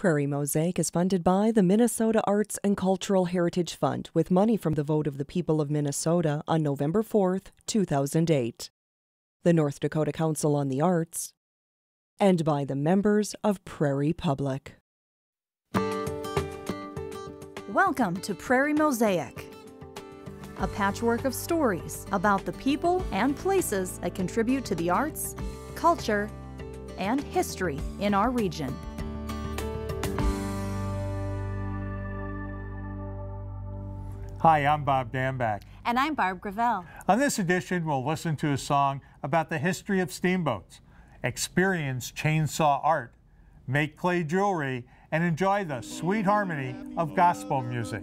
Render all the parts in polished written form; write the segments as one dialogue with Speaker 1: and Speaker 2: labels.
Speaker 1: Prairie Mosaic is funded by the Minnesota Arts and Cultural Heritage Fund with money from the vote of the people of Minnesota on November 4th, 2008. The North Dakota Council on the Arts, and by the members of Prairie Public.
Speaker 2: Welcome to Prairie Mosaic, a patchwork of stories about the people and places that contribute to the arts, culture, and history in our region.
Speaker 3: Hi, I'm Bob Dambach.
Speaker 4: And I'm Barb Gravel.
Speaker 3: On this edition, we'll listen to a song about the history of steamboats, experience chainsaw art, make clay jewelry, and enjoy the sweet harmony of gospel music.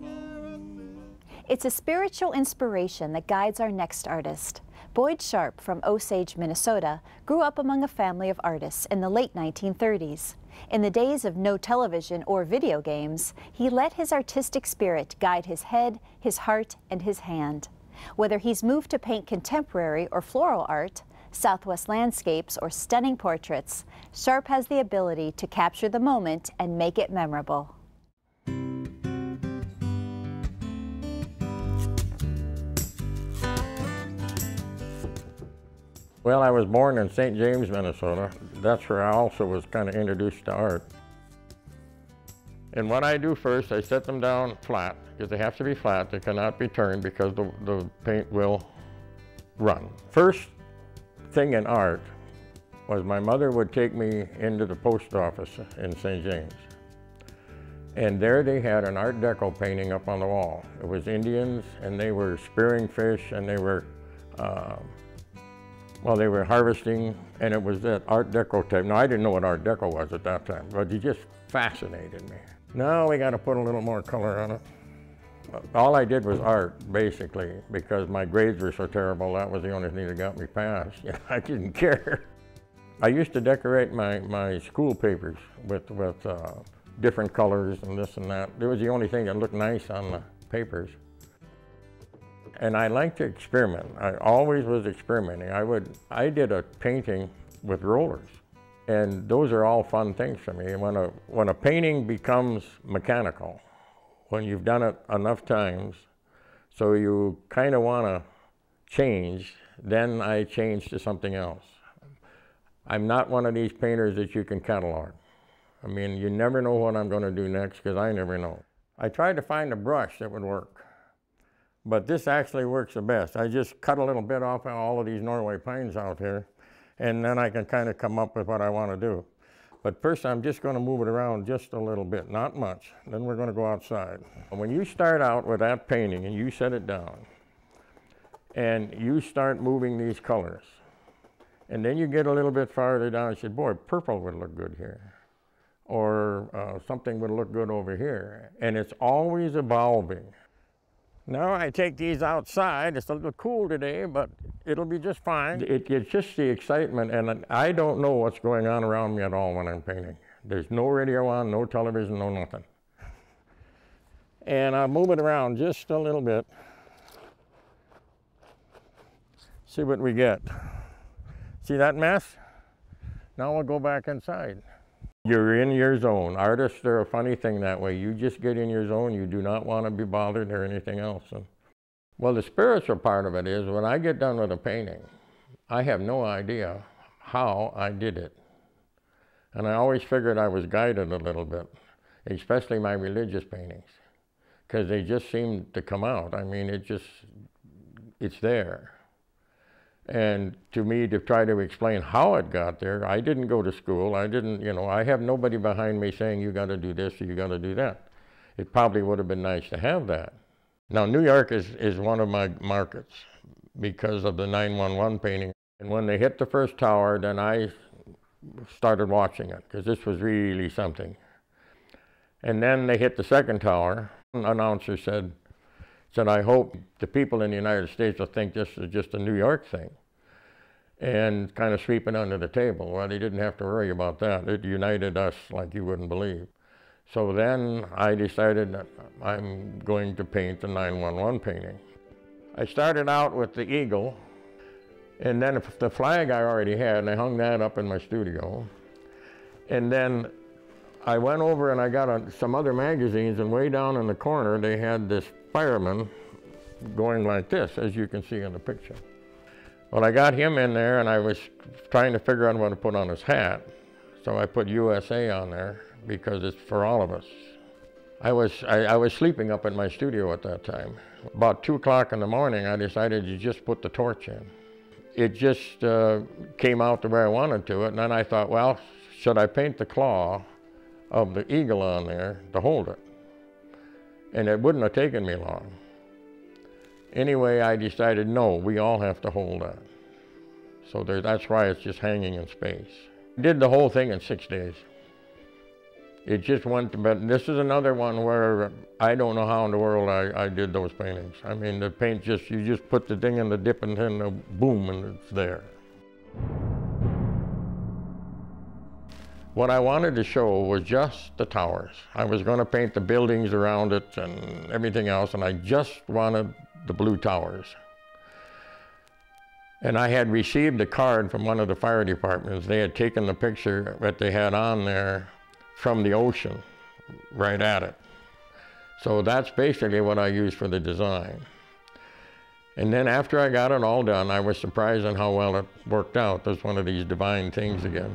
Speaker 4: It's a spiritual inspiration that guides our next artist. Boyd Sharp from Osage, Minnesota, grew up among a family of artists in the late 1930s. In the days of no television or video games, he let his artistic spirit guide his head, his heart, and his hand. Whether he's moved to paint contemporary or floral art, Southwest landscapes, or stunning portraits, Sharp has the ability to capture the moment and make it memorable.
Speaker 5: Well, I was born in St. James, Minnesota. That's where I also was kind of introduced to art. And what I do first, I set them down flat, because they have to be flat. They cannot be turned because the paint will run. First thing in art was my mother would take me into the post office in St. James. And there they had an Art Deco painting up on the wall. It was Indians, and they were spearing fish, and they were they were harvesting, and it was that Art Deco type. Now, I didn't know what Art Deco was at that time, but it just fascinated me. Now we got to put a little more color on it. All I did was art, basically, because my grades were so terrible. That was the only thing that got me passed. I didn't care. I used to decorate my school papers with different colors and this and that. It was the only thing that looked nice on the papers. And I like to experiment. I always was experimenting. I did a painting with rollers, and those are all fun things for me. When a painting becomes mechanical, when you've done it enough times, so you kind of want to change, then I change to something else. I'm not one of these painters that you can catalog. I mean, you never know what I'm going to do next, because I never know. I tried to find a brush that would work. But this actually works the best. I just cut a little bit off all of these Norway pines out here, and then I can kind of come up with what I want to do. But first, I'm just going to move it around just a little bit, not much. Then we're going to go outside. When you start out with that painting and you set it down, and you start moving these colors, and then you get a little bit farther down and say, boy, purple would look good here, or something would look good over here. And it's always evolving. Now I take these outside. It's a little cool today, but it'll be just fine. It's just the excitement, and I don't know what's going on around me at all when I'm painting. There's no radio on, no television, no nothing. And I'll move it around just a little bit. See what we get. See that mess? Now we'll go back inside. You're in your zone. Artists are a funny thing that way. You just get in your zone. You do not want to be bothered or anything else. And, well, the spiritual part of it is when I get done with a painting, I have no idea how I did it. And I always figured I was guided a little bit, especially my religious paintings, because they just seem to come out. I mean, it's there. And to me, to try to explain how it got there, I didn't go to school. I didn't, I have nobody behind me saying you got to do this or you got to do that. It probably would have been nice to have that. Now, New York is one of my markets because of the 911 painting. And when they hit the first tower, then I started watching it, because this was really something. And then they hit the second tower. An announcer said, I hope the people in the United States will think this is just a New York thing, and kind of sweep it under the table. Well, they didn't have to worry about that. It united us like you wouldn't believe. So then I decided that I'm going to paint the 911 painting. I started out with the eagle, and then the flag I already had, and I hung that up in my studio. And then I went over and I got some other magazines, and way down in the corner they had this fireman going like this, as you can see in the picture. Well, I got him in there and I was trying to figure out what to put on his hat. So I put USA on there because it's for all of us. I was sleeping up in my studio at that time. About 2 o'clock in the morning, I decided to just put the torch in. It just came out the way I wanted to, and then I thought, well, should I paint the claw of the eagle on there to hold it? And it wouldn't have taken me long. Anyway, I decided, no, we all have to hold that. So that's why it's just hanging in space. I did the whole thing in 6 days. It just went, but this is another one where I don't know how in the world I did those paintings. I mean, the paint you just put the thing in the dip and then boom, and it's there. What I wanted to show was just the towers. I was going to paint the buildings around it and everything else, and I just wanted the blue towers. And I had received a card from one of the fire departments. They had taken the picture that they had on there from the ocean, right at it. So that's basically what I used for the design. And then after I got it all done, I was surprised on how well it worked out. There's one of these divine things again.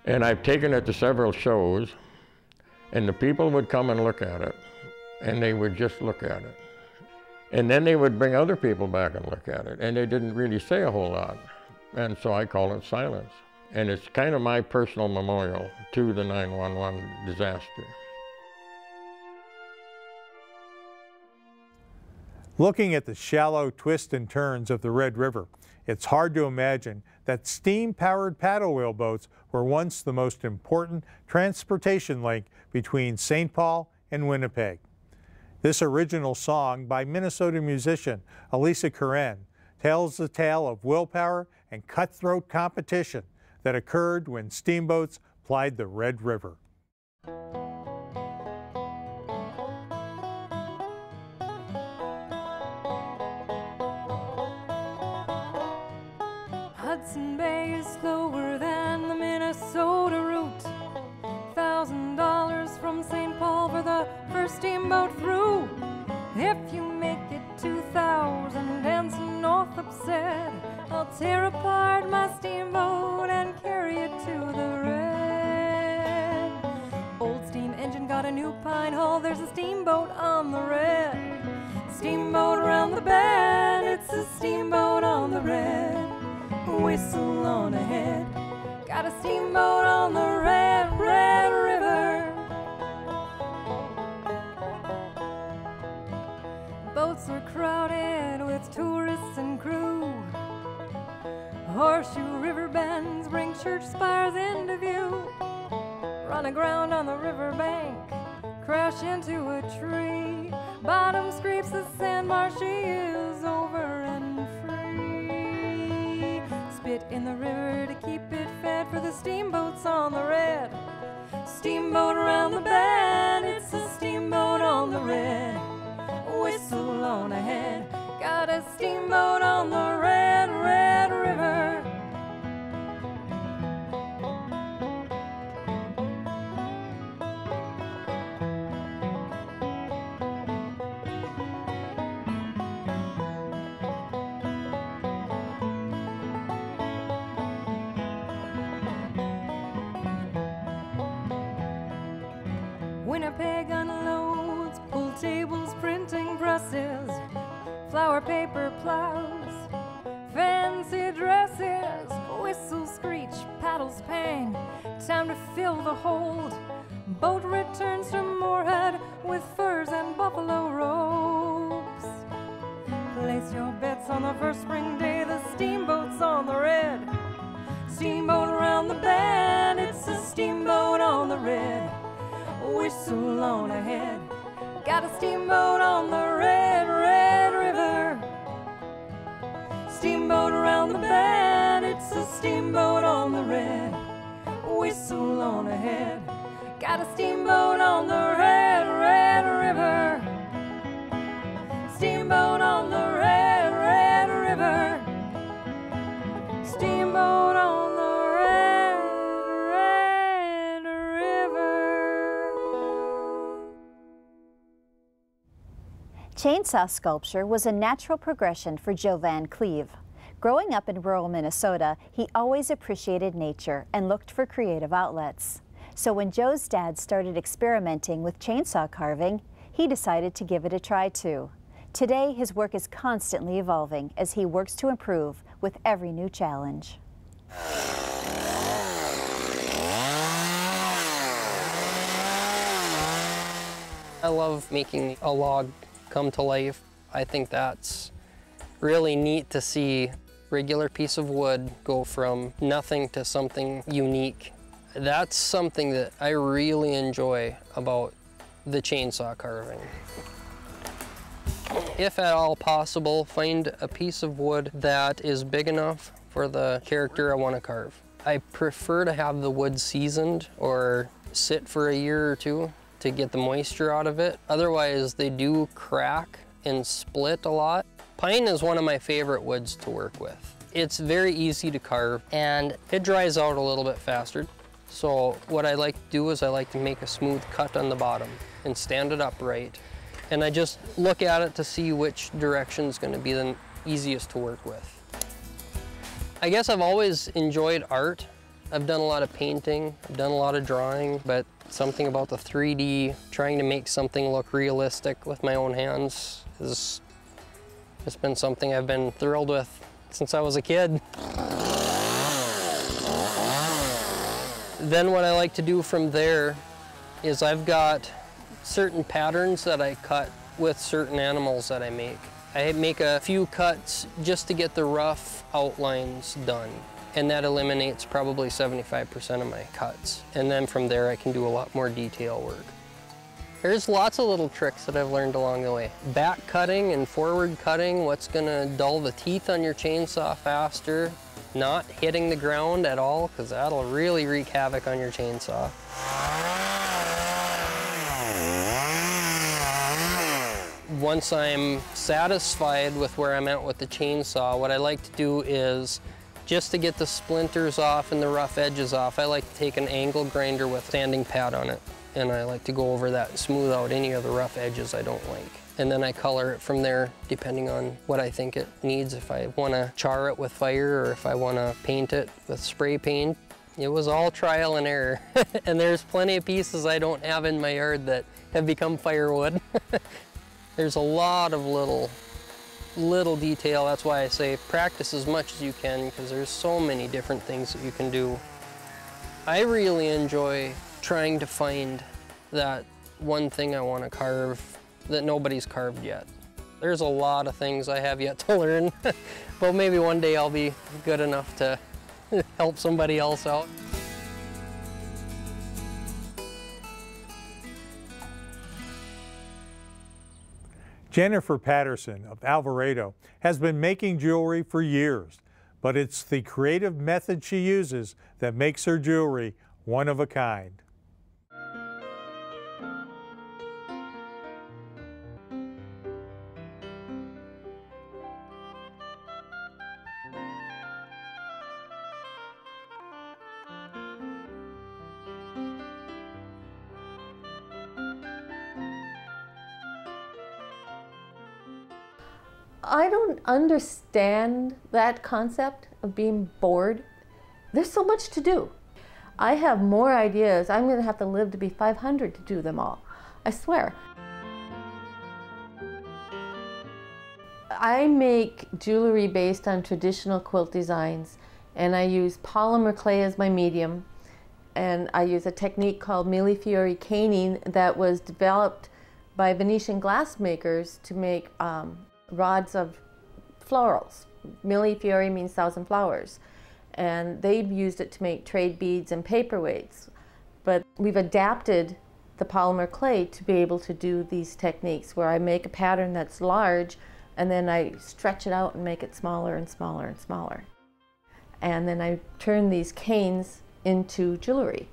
Speaker 5: And I've taken it to several shows, and the people would come and look at it, and they would just look at it. And then they would bring other people back and look at it, and they didn't really say a whole lot. And so I call it silence. And it's kind of my personal memorial to the 9/11 disaster.
Speaker 3: Looking at the shallow twists and turns of the Red River, it's hard to imagine that steam-powered paddle wheel boats were once the most important transportation link between St. Paul and Winnipeg. This original song by Minnesota musician Elisa Curran tells the tale of willpower and cutthroat competition that occurred when steamboats plied the Red River.
Speaker 6: Hudson Bay is slower than the Minnesota route. $1,000 from St. Paul for the first steamboat through. If you make it 2,000 and some Northup said, I'll tear apart my steamboat and carry it to the Red. Old steam engine got a new pine hull, there's a steamboat on the Red. Steamboat around the bend, it's a steamboat on the Red. Whistle on ahead, got a steamboat on the Red, Red River. Boats are crowded with tourists and crew. Horseshoe river bends bring church spires into view. Run aground on the riverbank, crash into a tree. Bottom scrapes the sand, marshy is over and free. Spit in the river to keep it fed for the steamboats on the Red. Steamboat around the bend, it's a steamboat on the Red. Whistle on ahead, got a steamboat on the Red, Red River. Winnipeg unloads, pull tables, printing presses, flour paper plows, fancy dresses, whistles screech, paddles pang, time to fill the hold. Boat returns from Moorhead with furs and buffalo robes. Place your bets on the first spring day, the steamboat's on the Red. Steamboat around the bend, it's a steamboat on the Red. Whistle on ahead, got a steamboat on the Red, Red River. Steamboat around the bend, it's a steamboat on the Red. Whistle on ahead, got a steamboat on the Red, Red River. Steamboat on the Red, Red River. Steamboat on the Red, Red River.
Speaker 4: Chainsaw sculpture was a natural progression for Joe Van Cleve. Growing up in rural Minnesota, he always appreciated nature and looked for creative outlets. So when Joe's dad started experimenting with chainsaw carving, he decided to give it a try too. Today, his work is constantly evolving as he works to improve with every new challenge.
Speaker 7: I love making a log come to life. I think that's really neat to see a regular piece of wood go from nothing to something unique. That's something that I really enjoy about the chainsaw carving. If at all possible, find a piece of wood that is big enough for the character I want to carve. I prefer to have the wood seasoned or sit for a year or two to get the moisture out of it. Otherwise, they do crack and split a lot. Pine is one of my favorite woods to work with. It's very easy to carve and it dries out a little bit faster. So what I like to do is I like to make a smooth cut on the bottom and stand it upright. And I just look at it to see which direction is going to be the easiest to work with. I guess I've always enjoyed art. I've done a lot of painting, I've done a lot of drawing, but something about the 3D, trying to make something look realistic with my own hands has been something I've been thrilled with since I was a kid. Then what I like to do from there is I've got certain patterns that I cut with certain animals that I make. I make a few cuts just to get the rough outlines done, and that eliminates probably 75% of my cuts. And then from there I can do a lot more detail work. There's lots of little tricks that I've learned along the way. Back cutting and forward cutting, what's gonna dull the teeth on your chainsaw faster. Not hitting the ground at all, because that'll really wreak havoc on your chainsaw. Once I'm satisfied with where I'm at with the chainsaw, what I like to do is, just to get the splinters off and the rough edges off, I like to take an angle grinder with sanding pad on it. And I like to go over that and smooth out any of the rough edges I don't like. And then I color it from there, depending on what I think it needs. If I want to char it with fire or if I want to paint it with spray paint. It was all trial and error. And there's plenty of pieces I don't have in my yard that have become firewood. There's a lot of little detail. That's why I say practice as much as you can, because there's so many different things that you can do. I really enjoy trying to find that one thing I want to carve that nobody's carved yet. There's a lot of things I have yet to learn, but maybe one day I'll be good enough to help somebody else out.
Speaker 3: Jennifer Patterson of Alvarado has been making jewelry for years, but it's the creative method she uses that makes her jewelry one of a kind.
Speaker 8: I don't understand that concept of being bored. There's so much to do. I have more ideas. I'm going to have to live to be 500 to do them all. I swear. I make jewelry based on traditional quilt designs, and I use polymer clay as my medium, and I use a technique called Millefiori caning that was developed by Venetian glassmakers to make rods of florals. Millefiori means 1,000 flowers, and they've used it to make trade beads and paperweights. But we've adapted the polymer clay to be able to do these techniques where I make a pattern that's large and then I stretch it out and make it smaller and smaller and smaller. And then I turn these canes into jewelry.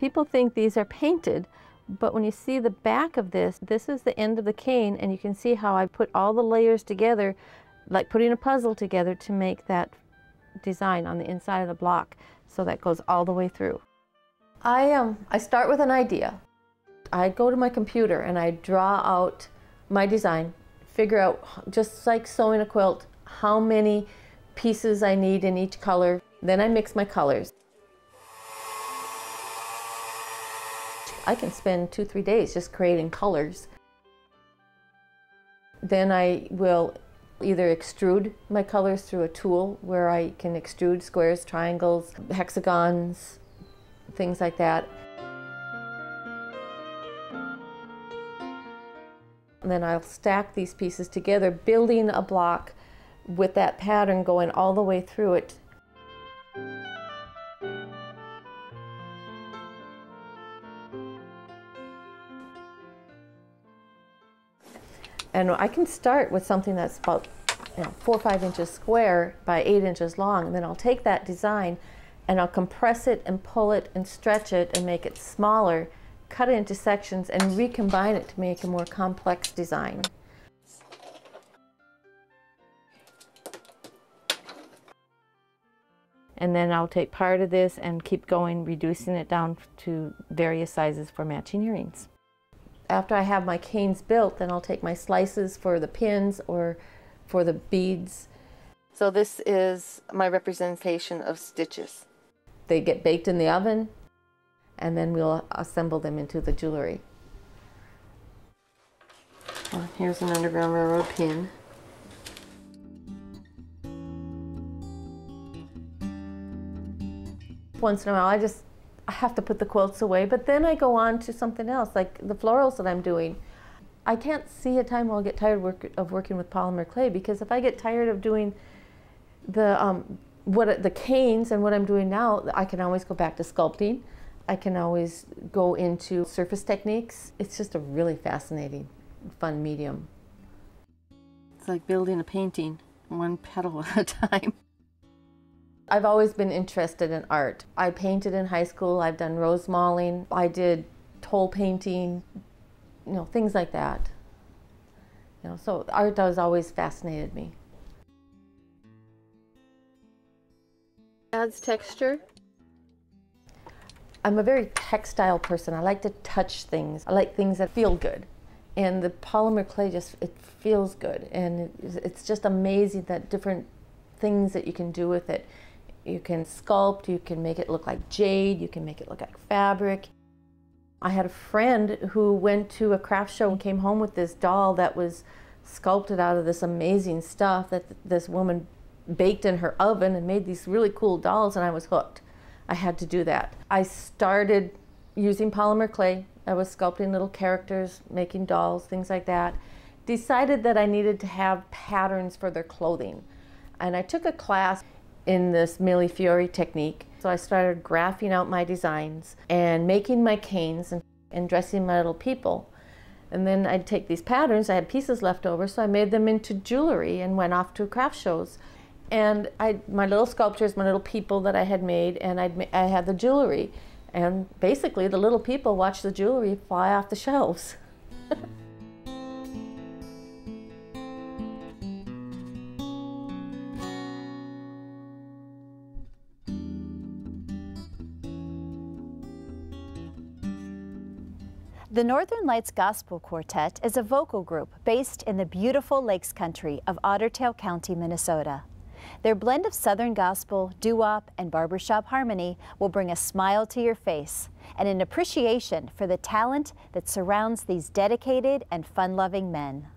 Speaker 8: People think these are painted, but when you see the back of this, this is the end of the cane, and you can see how I put all the layers together, like putting a puzzle together to make that design on the inside of the block, so that goes all the way through. I start with an idea. I go to my computer and I draw out my design, figure out, just like sewing a quilt, how many pieces I need in each color. Then I mix my colors. I can spend 2-3 days just creating colors. Then I will either extrude my colors through a tool where I can extrude squares, triangles, hexagons, things like that. And then I'll stack these pieces together, building a block with that pattern going all the way through it. And I can start with something that's about 4 or 5 inches square by 8 inches long, and then I'll take that design and I'll compress it and pull it and stretch it and make it smaller, cut it into sections and recombine it to make a more complex design. And then I'll take part of this and keep going, reducing it down to various sizes for matching earrings. After I have my canes built, then I'll take my slices for the pins or for the beads. So this is my representation of stitches. They get baked in the oven, and then we'll assemble them into the jewelry. Well, here's an Underground Railroad pin. Once in a while, I have to put the quilts away, but then I go on to something else, like the florals that I'm doing. I can't see a time where I'll get tired of working with polymer clay, because if I get tired of doing the canes and what I'm doing now, I can always go back to sculpting. I can always go into surface techniques. It's just a really fascinating, fun medium. It's like building a painting, one petal at a time. I've always been interested in art. I painted in high school, I've done rose mauling, I did toll painting, things like that. So art has always fascinated me. Adds texture. I'm a very textile person. I like to touch things. I like things that feel good. And the polymer clay it feels good. And it's just amazing that different things that you can do with it. You can sculpt, you can make it look like jade, you can make it look like fabric. I had a friend who went to a craft show and came home with this doll that was sculpted out of this amazing stuff that this woman baked in her oven and made these really cool dolls, and I was hooked. I had to do that. I started using polymer clay. I was sculpting little characters, making dolls, things like that. Decided that I needed to have patterns for their clothing. And I took a class in this Millefiori technique. So I started graphing out my designs and making my canes and dressing my little people. And then I'd take these patterns, I had pieces left over, so I made them into jewelry and went off to craft shows. And my little sculptures, my little people that I had made, and I had the jewelry. And basically the little people watched the jewelry fly off the shelves.
Speaker 4: The Northern Lights Gospel Quartet is a vocal group based in the beautiful Lakes Country of Otter Tail County, Minnesota. Their blend of Southern gospel, doo-wop, and barbershop harmony will bring a smile to your face and an appreciation for the talent that surrounds these dedicated and fun-loving men.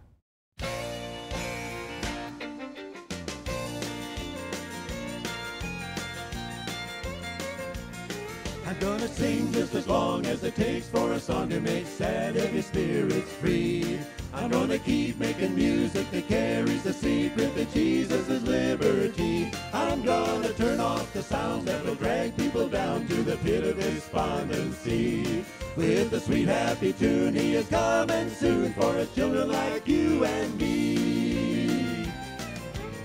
Speaker 9: I'm gonna sing just as long as it takes for a song to make sad heavy spirits free. I'm gonna keep making music that carries the secret that Jesus is liberty. I'm gonna turn off the sounds that will drag people down to the pit of despondency. With the sweet happy tune, he is coming soon for his children like you and me.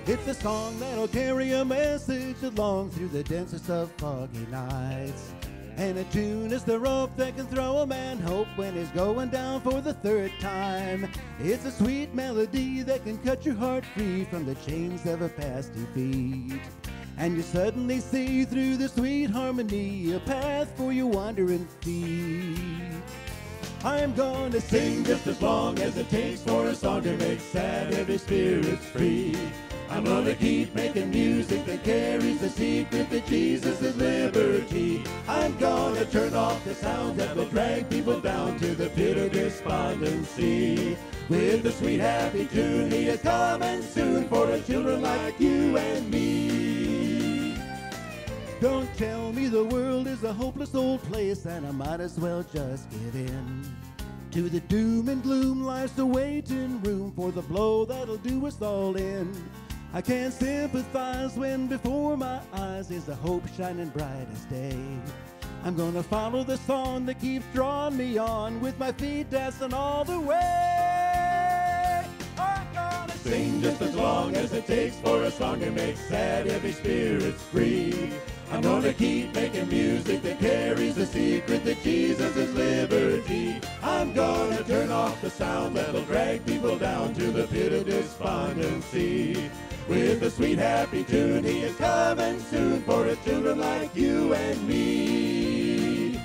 Speaker 9: It's a song that'll carry a message along through the densest of foggy nights. And a tune is the rope that can throw a man hope when he's going down for the third time. It's a sweet melody that can cut your heart free from the chains of a past defeat. And you suddenly see through the sweet harmony a path for your wandering feet. I'm gonna sing just as long as it takes for a song to make sad, heavy spirits free. I'm gonna keep making music that carries the secret that Jesus is liberty. I'm gonna turn off the sounds that will drag people down to the pit of despondency. With the sweet happy tune, he is coming soon for the children like you and me. Don't tell me the world is a hopeless old place and I might as well just give in to the doom and gloom. Life's a waiting room for the blow that'll do us all in. I can't sympathize when before my eyes is the hope shining bright as day. I'm gonna follow the song that keeps drawing me on, with my feet dancing all the way. I'm gonna sing just as long as it takes for a song to make sad, heavy spirits free. I'm gonna keep making music that carries the secret that Jesus is liberty. I'm gonna turn off the sound that'll drag people down to the pit of despondency. With a sweet happy tune, he is coming soon for his children like you and me.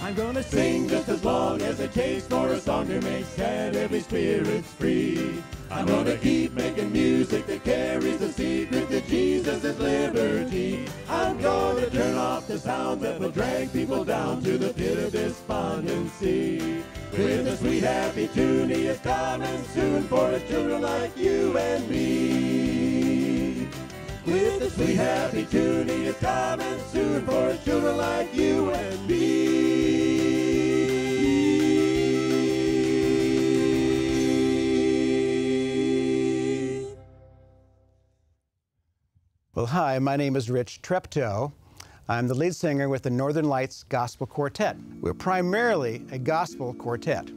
Speaker 9: I'm gonna sing just as long as it takes for a song to make sad, heavy spirits free. I'm gonna keep making music that carries the secret that Jesus is liberty. I'm gonna turn off the sound that will drag people down to the pit of despondency. With a sweet happy tune, he is coming soon for his children like you and me. With a sweet happy tune, he is coming soon for his children like you and me.
Speaker 10: Well, hi, my name is Rich Treptow. I'm the lead singer with the Northern Lights Gospel Quartet. We're primarily a gospel quartet,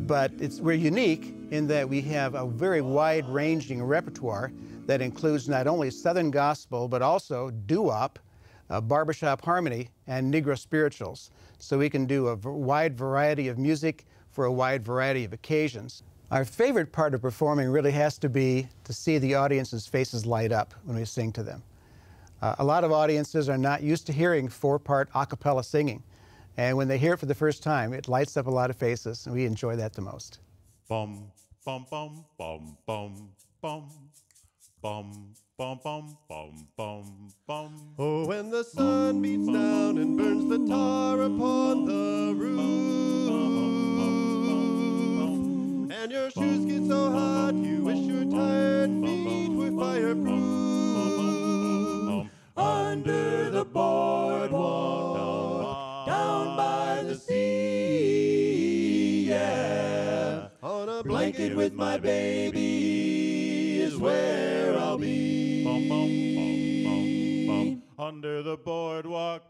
Speaker 10: but we're unique in that we have a very wide-ranging repertoire that includes not only Southern gospel, but also doo-wop, barbershop harmony, and Negro spirituals. So we can do a wide variety of music for a wide variety of occasions. Our favorite part of performing really has to be to see the audience's faces light up when we sing to them. A lot of audiences are not used to hearing four-part a cappella singing, and when they hear it for the first time, it lights up a lot of faces, and we enjoy that the most.
Speaker 9: Bum, bum, bum, bum, bum, bum. Bum, bum, bum, bum, bum, bum. Oh, when the sun beats down and burns the tar upon the roof, and your shoes get so hot you wish your tired feet were fireproof. Under the boardwalk, down by the sea, yeah. On a blanket with my baby is where I'll be. Bum, bum, bum, bum, bum. Under the boardwalk,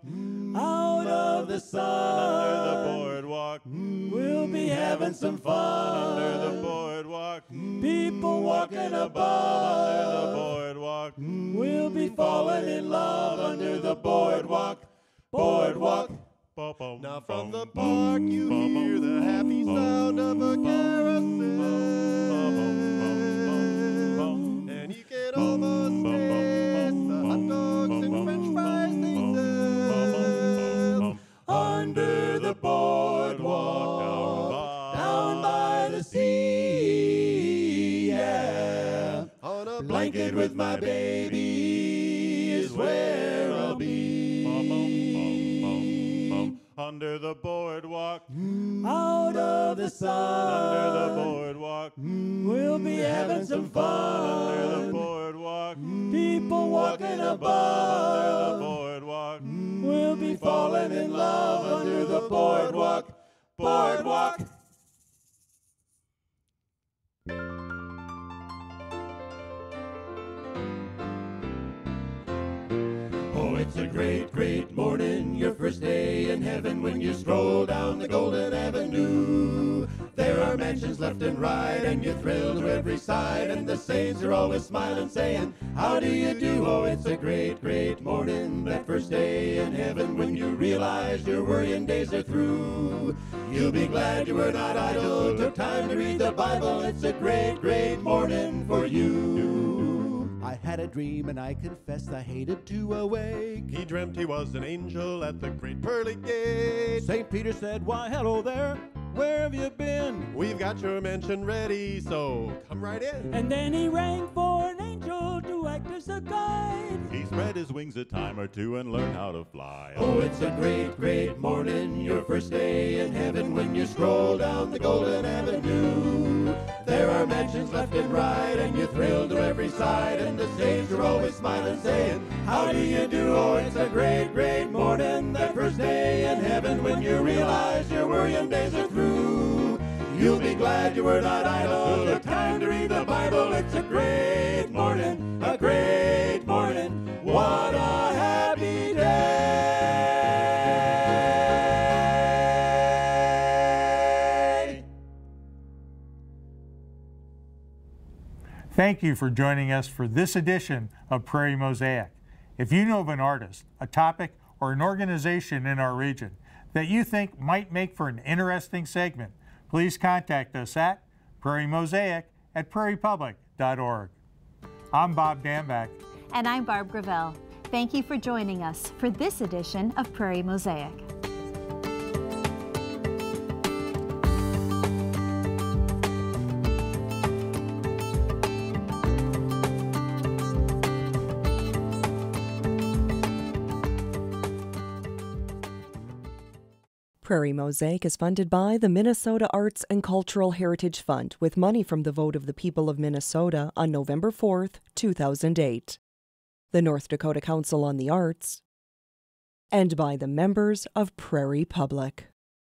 Speaker 9: out of the sun. Under the boardwalk, we'll be having some fun. Under the boardwalk, people walking above. Under the boardwalk, we'll be falling in love. Under the boardwalk, boardwalk. Now from the park you hear the happy sound of a carousel. And you can almost taste the hot dogs and french fries they sell. Under the boardwalk, down by the sea, yeah. On a blanket with my baby is where I'll be. Under the boardwalk, out of the sun. Under the boardwalk, we'll be having some fun. Under the boardwalk, people walking above. Under the boardwalk, we'll be falling in love. Under the boardwalk, boardwalk. Oh, it's a great, great morning, your first day in heaven when you stroll down the Golden Avenue. There are mansions left and right, and you thrill to every side, and the saints are always smiling, saying, how do you do? Oh, it's a great, great morning, that first day in heaven when you realize your worrying days are through. You'll be glad you were not idle, took time to read the Bible. It's a great, great morning for you. I had a dream and I confess I hated to awake. He dreamt he was an angel at the great pearly gate. St. Peter said, why hello there, where have you been? We've got your mansion ready, so come right in.
Speaker 11: And then he rang for an angel to act as a guide.
Speaker 9: He spread his wings a time or two and learned how to fly.
Speaker 12: Oh, it's a great, great morning, your first day in heaven, when you stroll down the Golden Avenue. There are mansions left and right, and you thrill to every side, and the saints are always smiling, saying, how do you do? Oh, it's a great, great morning, that first day in heaven, when you realize your worrying days are through. You'll be glad you were not idle, took time to read the Bible. It's a great morning, a great morning. What a happy day!
Speaker 3: Thank you for joining us for this edition of Prairie Mosaic. If you know of an artist, a topic, or an organization in our region that you think might make for an interesting segment, please contact us at prairiemosaic@prairiepublic.org. I'm Bob Danback.
Speaker 4: And I'm Barb Gravel. Thank you for joining us for this edition of Prairie Mosaic.
Speaker 1: Prairie Mosaic is funded by the Minnesota Arts and Cultural Heritage Fund with money from the vote of the people of Minnesota on November 4th, 2008. The North Dakota Council on the Arts, and by the members of Prairie Public.